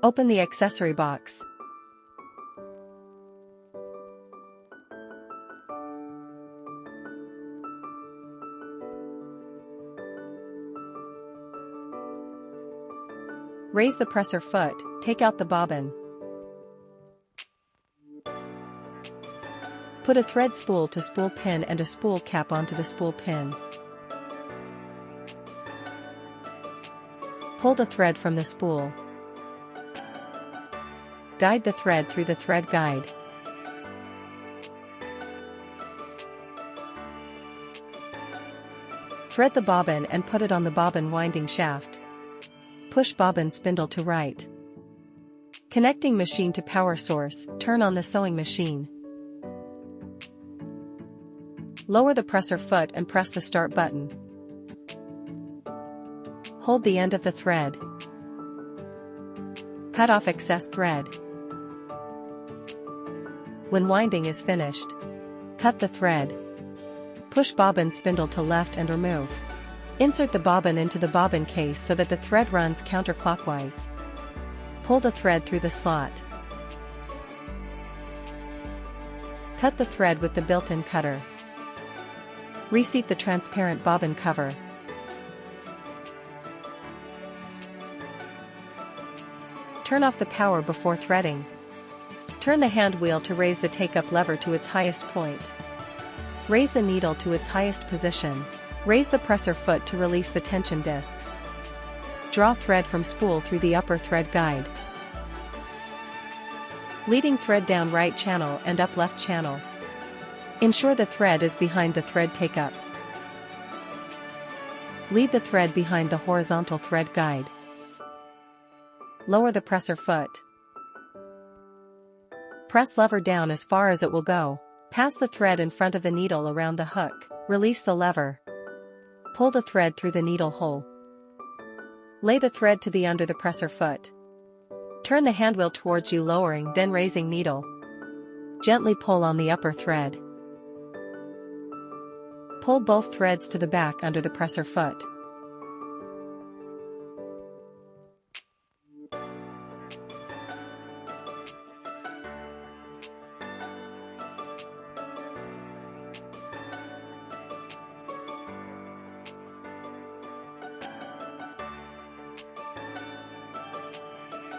Open the accessory box. Raise the presser foot, take out the bobbin. Put a thread spool to spool pin and a spool cap onto the spool pin. Pull the thread from the spool. Guide the thread through the thread guide. Thread the bobbin and put it on the bobbin winding shaft. Push bobbin spindle to right. Connecting machine to power source, turn on the sewing machine. Lower the presser foot and press the start button. Hold the end of the thread. Cut off excess thread. When winding is finished, cut the thread. Push bobbin spindle to left and remove. Insert the bobbin into the bobbin case so that the thread runs counterclockwise. Pull the thread through the slot. Cut the thread with the built-in cutter. Reseat the transparent bobbin cover. Turn off the power before threading. Turn the hand wheel to raise the take-up lever to its highest point. Raise the needle to its highest position. Raise the presser foot to release the tension discs. Draw thread from spool through the upper thread guide. Leading thread down right channel and up left channel. Ensure the thread is behind the thread take-up. Lead the thread behind the horizontal thread guide. Lower the presser foot. Press lever down as far as it will go. Pass the thread in front of the needle around the hook. Release the lever. Pull the thread through the needle hole. Lay the thread to the under the presser foot. Turn the handwheel towards you, lowering then raising needle. Gently pull on the upper thread. Pull both threads to the back under the presser foot.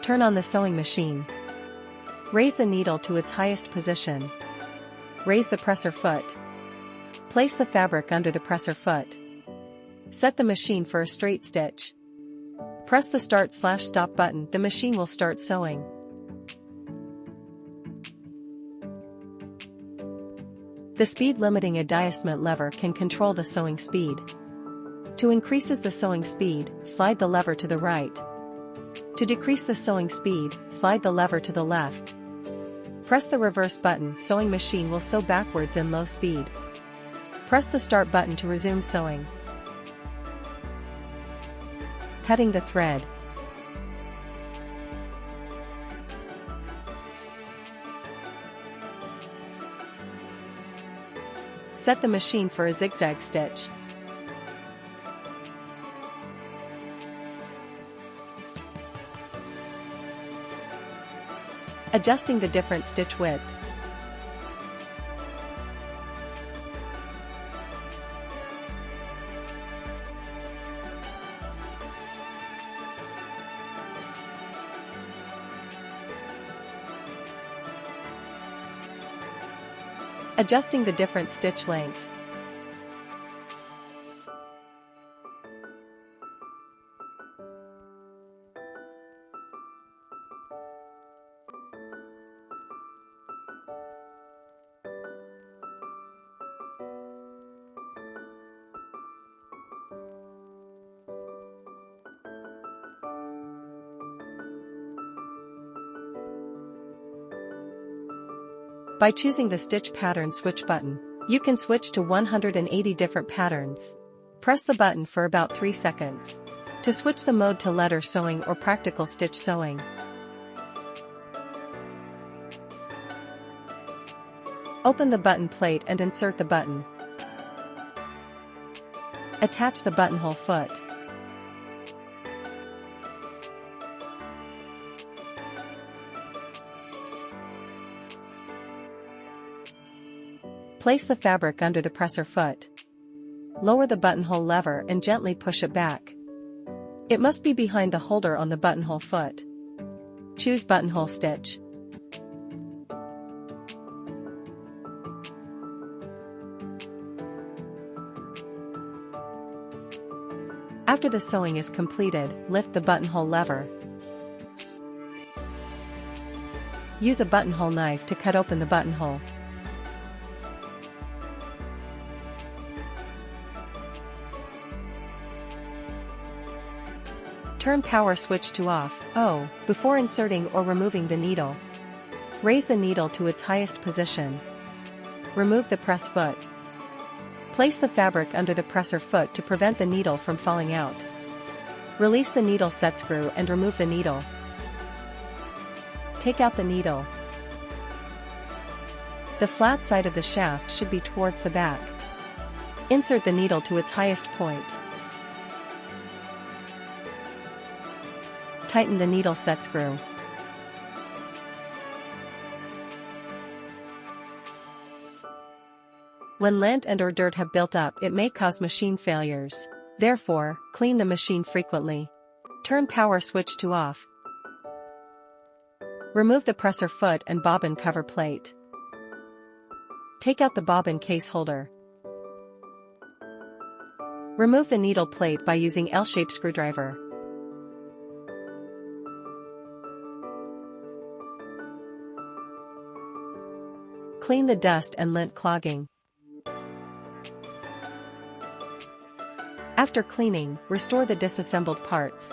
Turn on the sewing machine. Raise the needle to its highest position. Raise the presser foot. Place the fabric under the presser foot. Set the machine for a straight stitch. Press the start/stop button, the machine will start sewing. The speed limiting adjustment lever can control the sewing speed. To increases the sewing speed, slide the lever to the right. To decrease the sewing speed, slide the lever to the left. Press the reverse button, sewing machine will sew backwards in low speed. Press the start button to resume sewing. Cutting the thread. Set the machine for a zigzag stitch. Adjusting the different stitch width. Adjusting the different stitch length. By choosing the Stitch Pattern Switch button, you can switch to 180 different patterns. Press the button for about 3 seconds. To switch the mode to letter sewing or practical stitch sewing. Open the button plate and insert the button. Attach the buttonhole foot. Place the fabric under the presser foot. Lower the buttonhole lever and gently push it back. It must be behind the holder on the buttonhole foot. Choose buttonhole stitch. After the sewing is completed, lift the buttonhole lever. Use a buttonhole knife to cut open the buttonhole. Turn power switch to off, before inserting or removing the needle. Raise the needle to its highest position. Remove the press foot. Place the fabric under the presser foot to prevent the needle from falling out. Release the needle set screw and remove the needle. Take out the needle. The flat side of the shaft should be towards the back. Insert the needle to its highest point. Tighten the needle set screw. When lint and/or dirt have built up, it may cause machine failures. Therefore, clean the machine frequently. Turn power switch to off. Remove the presser foot and bobbin cover plate. Take out the bobbin case holder. Remove the needle plate by using L-shaped screwdriver. Clean the dust and lint clogging. After cleaning, restore the disassembled parts.